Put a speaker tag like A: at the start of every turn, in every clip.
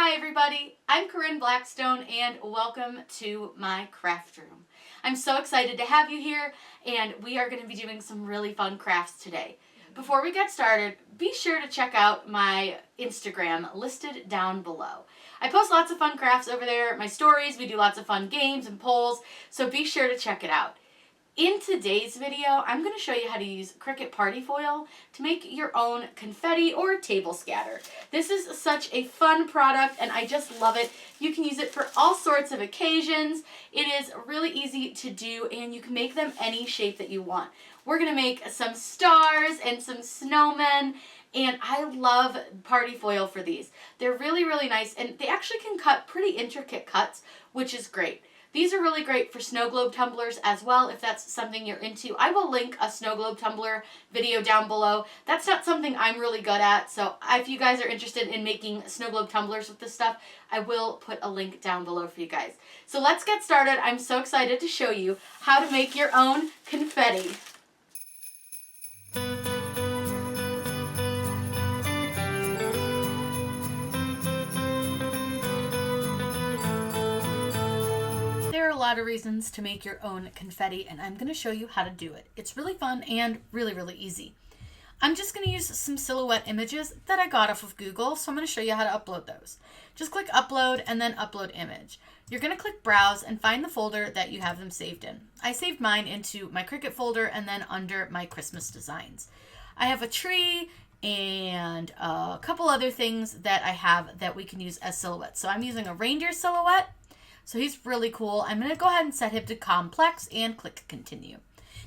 A: Hi everybody, I'm Corinne Blackstone and welcome to my craft room. I'm so excited to have you here and we are going to be doing some really fun crafts today. Before we get started, be sure to check out my Instagram listed down below. I post lots of fun crafts over there, my stories, we do lots of fun games and polls, so be sure to check it out. In today's video, I'm going to show you how to use Cricut Party foil to make your own confetti or table scatter. This is such a fun product and I just love it. You can use it for all sorts of occasions. It is really easy to do and you can make them any shape that you want. We're going to make some stars and some snowmen. And I love party foil for these. They're really, really nice and they actually can cut pretty intricate cuts, which is great. These are really great for snow globe tumblers as well, if that's something you're into. I will link a snow globe tumbler video down below. That's not something I'm really good at, so if you guys are interested in making snow globe tumblers with this stuff, I will put a link down below for you guys. So let's get started. I'm so excited to show you how to make your own confetti. There are a lot of reasons to make your own confetti and I'm going to show you how to do it. It's really fun and really, really easy. I'm just going to use some silhouette images that I got off of Google, so I'm going to show you how to upload those. Just click upload and then upload image. You're going to click browse and find the folder that you have them saved in. I saved mine into my Cricut folder and then under my Christmas designs. I have a tree and a couple other things that I have that we can use as silhouettes. So I'm using a reindeer silhouette. So he's really cool. I'm going to go ahead and set him to complex and click continue.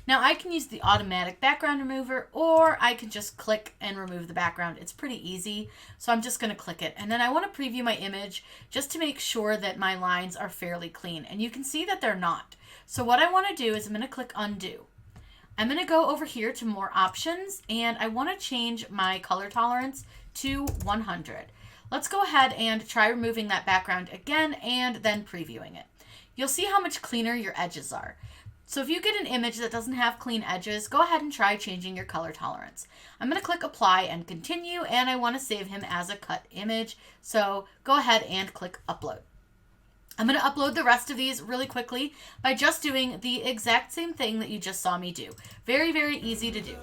A: Now I can use the automatic background remover or I can just click and remove the background. It's pretty easy. So I'm just going to click it. And then I want to preview my image just to make sure that my lines are fairly clean. And you can see that they're not. So what I want to do is I'm going to click undo. I'm going to go over here to more options and I want to change my color tolerance to 100. Let's go ahead and try removing that background again and then previewing it. You'll see how much cleaner your edges are. So if you get an image that doesn't have clean edges, go ahead and try changing your color tolerance. I'm going to click apply and continue and I want to save him as a cut image. So go ahead and click upload. I'm going to upload the rest of these really quickly by just doing the exact same thing that you just saw me do. Very, very easy to do.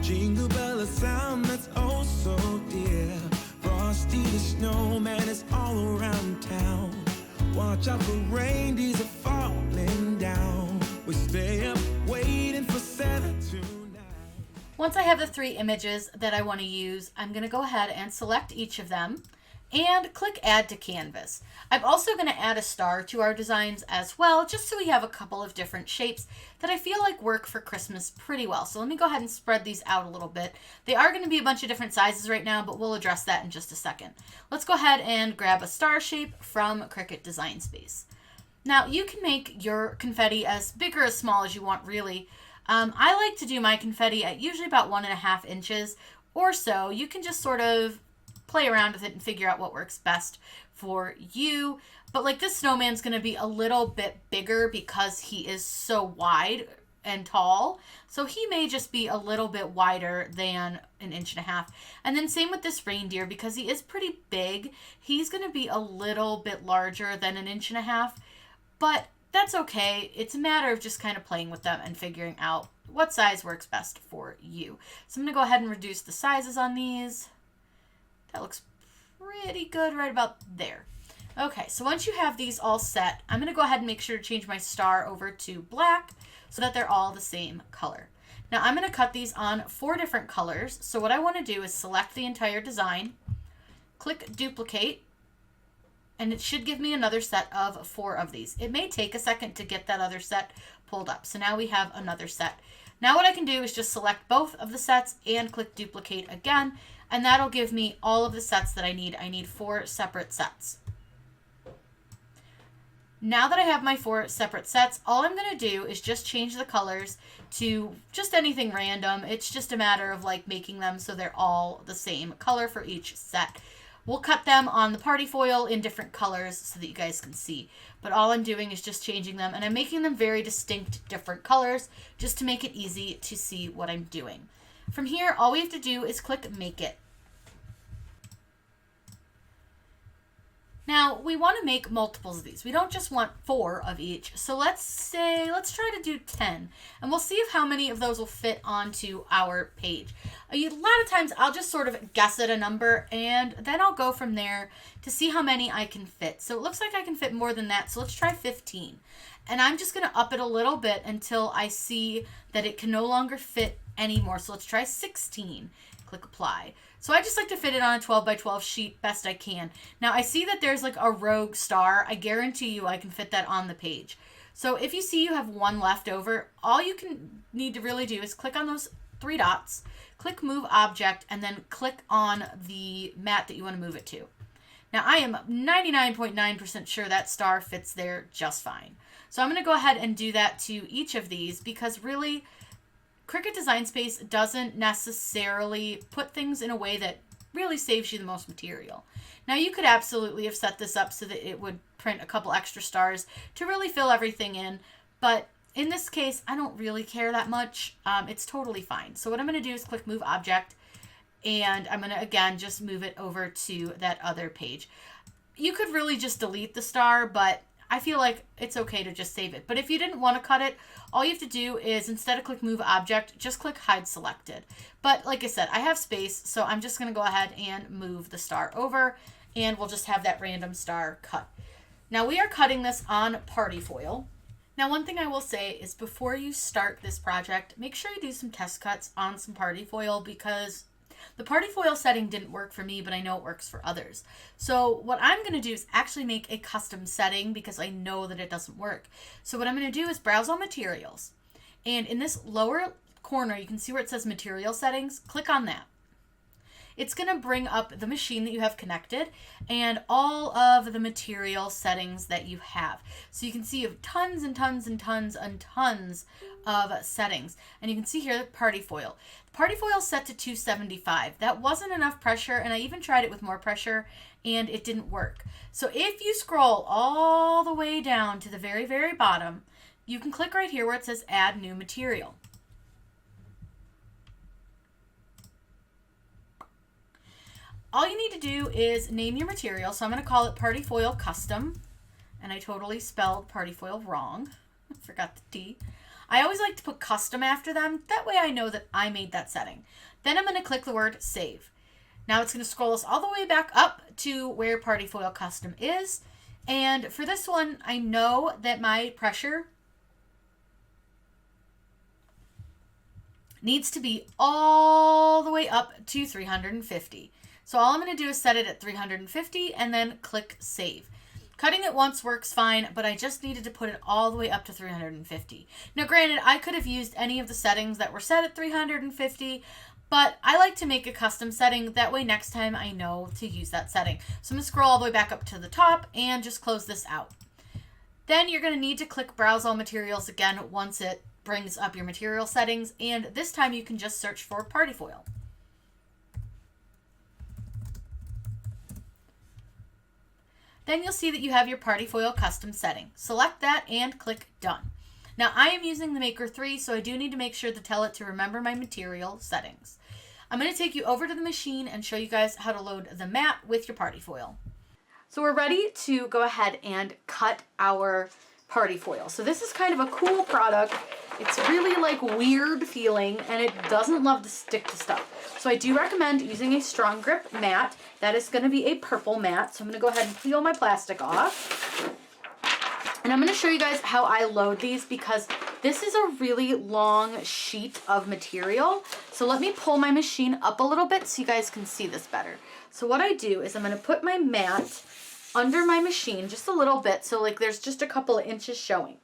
A: Jingle bell, a sound that's oh so dear. Frosty the snowman is all around town. Watch out for reindeers are falling down. We stay up waiting for Santa tonight. Once I have the 3 images that I want to use, I'm going to go ahead and select each of them and click add to canvas. I'm also going to add a star to our designs as well, just so we have a couple of different shapes that I feel like work for Christmas pretty well. So let me go ahead and spread these out a little bit. They are going to be a bunch of different sizes right now, but we'll address that in just a second. Let's go ahead and grab a star shape from Cricut Design Space. Now you can make your confetti as big or as small as you want really. I like to do my confetti at usually about 1.5 inches or so. You can just sort of play around with it and figure out what works best for you. But like this snowman's going to be a little bit bigger because he is so wide and tall. So he may just be a little bit wider than 1.5 inches. And then same with this reindeer because he is pretty big. He's going to be a little bit larger than 1.5 inches. But that's okay. It's a matter of just kind of playing with them and figuring out what size works best for you. So I'm going to go ahead and reduce the sizes on these. That looks pretty good right about there. Okay, so once you have these all set, I'm going to go ahead and make sure to change my star over to black so that they're all the same color. Now I'm going to cut these on 4 different colors. So what I want to do is select the entire design, click duplicate, and it should give me another set of 4 of these. It may take a second to get that other set pulled up. So now we have another set. Now what I can do is just select both of the sets and click duplicate again. And that'll give me all of the sets that I need. I need 4 separate sets. Now that I have my 4 separate sets, all I'm going to do is just change the colors to just anything random. It's just a matter of like making them so they're all the same color for each set. We'll cut them on the party foil in different colors so that you guys can see. But all I'm doing is just changing them, and I'm making them very distinct different colors just to make it easy to see what I'm doing. From here, all we have to do is click Make It.
B: Now, we want to make multiples of these. We don't just want 4 of each. So let's try to do 10. And we'll see if how many of those will fit onto our page. A lot of times I'll just sort of guess at a number and then I'll go from there to see how many I can fit. So it looks like I can fit more than that. So let's try 15. And I'm just going to up it a little bit until I see that it can no longer fit anymore. So let's try 16. Click apply. So I just like to fit it on a 12 by 12 sheet best I can. Now I see that there's like a rogue star. I guarantee you I can fit that on the page. So if you see you have one left over, all you need to really do is click on those 3 dots, click move object, and then click on the mat that you want to move it to. Now I am 99.9% sure that star fits there just fine. So I'm going to go ahead and do that to each of these because really Cricut Design Space doesn't necessarily put things in a way that really saves you the most material. Now you could absolutely have set this up so that it would print a couple extra stars to really fill everything in, but in this case I don't really care that much. It's totally fine. So what I'm going to do is click move object, and I'm going to again just move it over to that other page. You could really just delete the star, but I feel like it's okay to just save it. But if you didn't want to cut it, all you have to do is instead of click move object, just click hide selected. But like I said, I have space, so I'm just going to go ahead and move the star over, and we'll just have that random star cut. Now we are cutting this on party foil. Now one thing I will say is before you start this project, make sure you do some test cuts on some party foil because the party foil setting didn't work for me, but I know it works for others. So what I'm going to do is actually make a custom setting because I know that it doesn't work. So what I'm going to do is browse all materials. And in this lower corner, you can see where it says material settings. Click on that. It's going to bring up the machine that you have connected and all of the material settings that you have. So you can see you have tons and tons and tons and tons of settings. And you can see here the party foil. The party foil is set to 275. That wasn't enough pressure, and I even tried it with more pressure and it didn't work. So if you scroll all the way down to the very, very bottom, you can click right here where it says add new material. All you need to do is name your material. So I'm going to call it Party Foil Custom. And I totally spelled Party Foil wrong. I forgot the T. I always like to put custom after them. That way I know that I made that setting. Then I'm going to click the word save. Now it's going to scroll us all the way back up to where Party Foil Custom is. And for this one, I know that my pressure needs to be all the way up to 350. So all I'm going to do is set it at 350 and then click save. Cutting it once works fine, but I just needed to put it all the way up to 350. Now granted, I could have used any of the settings that were set at 350, but I like to make a custom setting. That way next time I know to use that setting. So I'm going to scroll all the way back up to the top and just close this out. Then you're going to need to click browse all materials again once it brings up your material settings, and this time you can just search for party foil. Then you'll see that you have your party foil custom setting. Select that and click done. Now I am using the Maker 3, so I do need to make sure to tell it to remember my material settings. I'm going to take you over to the machine and show you guys how to load the mat with your party foil. So we're ready to go ahead and cut our party foil. So this is kind of a cool product. It's really like weird feeling and it doesn't love to stick to stuff. So I do recommend using a strong grip mat. That is going to be a purple mat. So I'm going to go ahead and peel my plastic off. And I'm going to show you guys how I load these because this is a really long sheet of material. So let me pull my machine up a little bit so you guys can see this better. So what I do is I'm going to put my mat under my machine just a little bit so like there's just a couple of inches showing.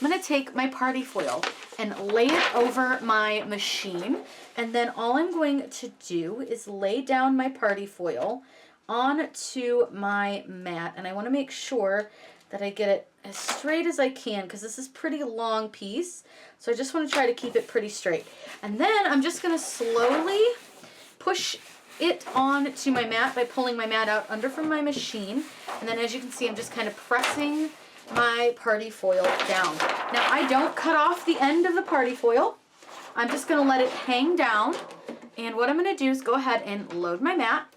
B: I'm going to take my party foil and lay it over my machine, and then all I'm going to do is lay down my party foil onto my mat, and I want to make sure that I get it as straight as I can because this is a pretty long piece, so I just want to try to keep it pretty straight. And then I'm just going to slowly push it onto my mat by pulling my mat out under from my machine, and then as you can see I'm just kind of pressing my party foil down. Now I don't cut off the end of the party foil. I'm just going to let it hang down, and what I'm going to do is go ahead and load my mat.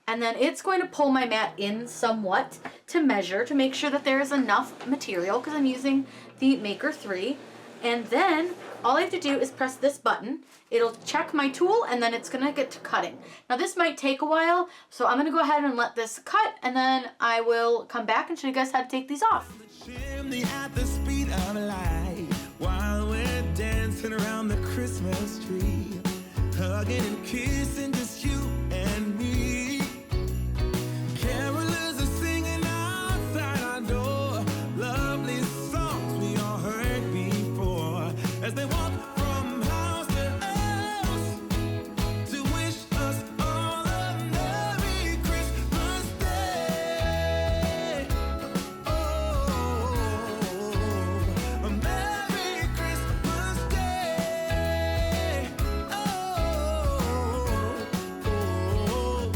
B: And then it's going to pull my mat in somewhat to measure, to make sure that there is enough material, because I'm using the Maker 3. And then all I have to do is press this button. It'll check my tool, and then it's gonna get to cutting. Now this might take a while, so I'm gonna go ahead and let this cut, and then I will come back and show you guys how to take these off.
A: Chimney at the speed of light, while we're dancing around the Christmas tree, hugging and kissing, just you and me. Carolers are singing outside our door, lovely songs we all heard before, as they walk from house to house to wish us all a Merry Christmas Day. Oh, a Merry Christmas Day. Oh,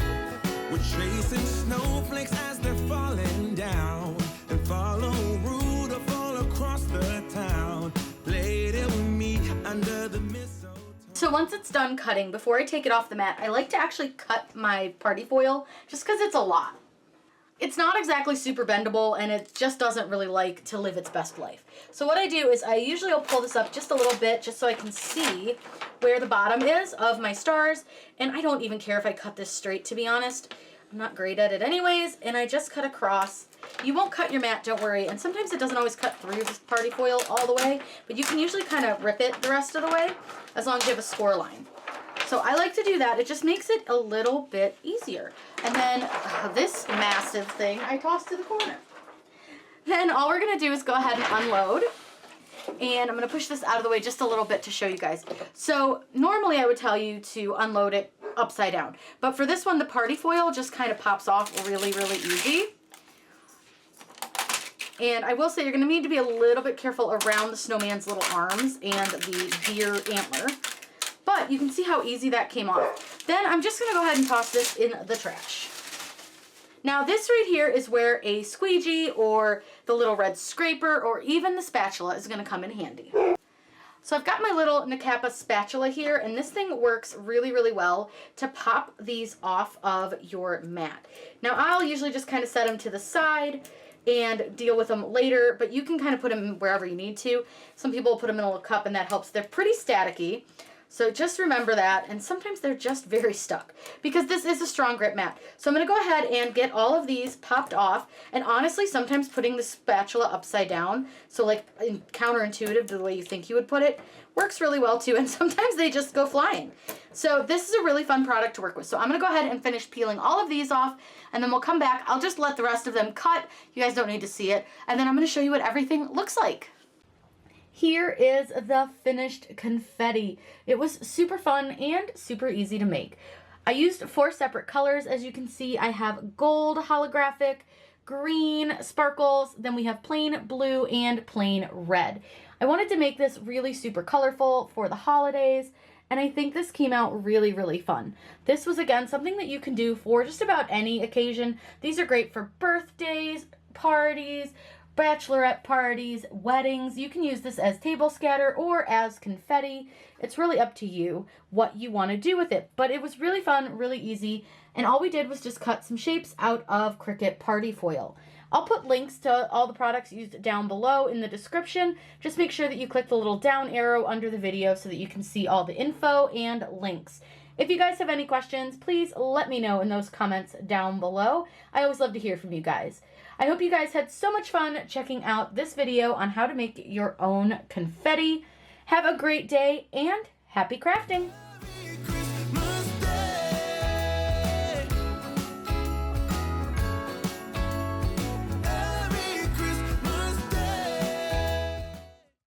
A: we're chasing snowflakes as they're falling down, and follow Rudolph all across the town. Played it with me under the mistletoe.
B: So once it's done cutting, before I take it off the mat, I like to actually cut my party foil just because it's a lot. It's not exactly super bendable, and it just doesn't really like to live its best life. So what I do is I usually will pull this up just a little bit just so I can see where the bottom is of my stars. And I don't even care if I cut this straight, to be honest. I'm not great at it anyways, and I just cut across. You won't cut your mat, don't worry, and sometimes it doesn't always cut through this party foil all the way, but you can usually kind of rip it the rest of the way as long as you have a score line. So I like to do that. It just makes it a little bit easier. And then this massive thing I toss to the corner. Then all we're going to do is go ahead and unload. And I'm going to push this out of the way just a little bit to show you guys. So normally I would tell you to unload it upside down. But for this one, the party foil just kind of pops off really, really easy. And I will say you're going to need to be a little bit careful around the snowman's little arms and the deer antler. But you can see how easy that came off. Then I'm just going to go ahead and toss this in the trash. Now this right here is where a squeegee or the little red scraper or even the spatula is going to come in handy. So I've got my little Nakapa spatula here, and this thing works really, really well to pop these off of your mat. Now I'll usually just kind of set them to the side and deal with them later, but you can kind of put them wherever you need to. Some people put them in a little cup and that helps. They're pretty staticky. So just remember that, and sometimes they're just very stuck because this is a strong grip mat. So I'm going to go ahead and get all of these popped off, and honestly sometimes putting the spatula upside down, so like counterintuitive to the way you think you would put it, works really well too, and sometimes they just go flying. So this is a really fun product to work with. So I'm going to go ahead and finish peeling all of these off, and then we'll come back. I'll just let the rest of them cut. You guys don't need to see it, and then I'm going to show you what everything looks like. Here is the finished confetti. It was super fun and super easy to make. I used 4 separate colors. As you can see, I have gold holographic, green sparkles, then we have plain blue and plain red. I wanted to make this really super colorful for the holidays, and I think this came out really, really fun. This was, again, something that you can do for just about any occasion. These are great for birthdays, parties, bachelorette parties, weddings. You can use this as table scatter or as confetti. It's really up to you what you want to do with it. But it was really fun, really easy, and all we did was just cut some shapes out of Cricut Party foil. I'll put links to all the products used down below in the description. Just make sure that you click the little down arrow under the video so that you can see all the info and links. If you guys have any questions, please let me know in those comments down below. I always love to hear from you guys. I hope you guys had so much fun checking out this video on how to make your own confetti. Have a great day and happy crafting!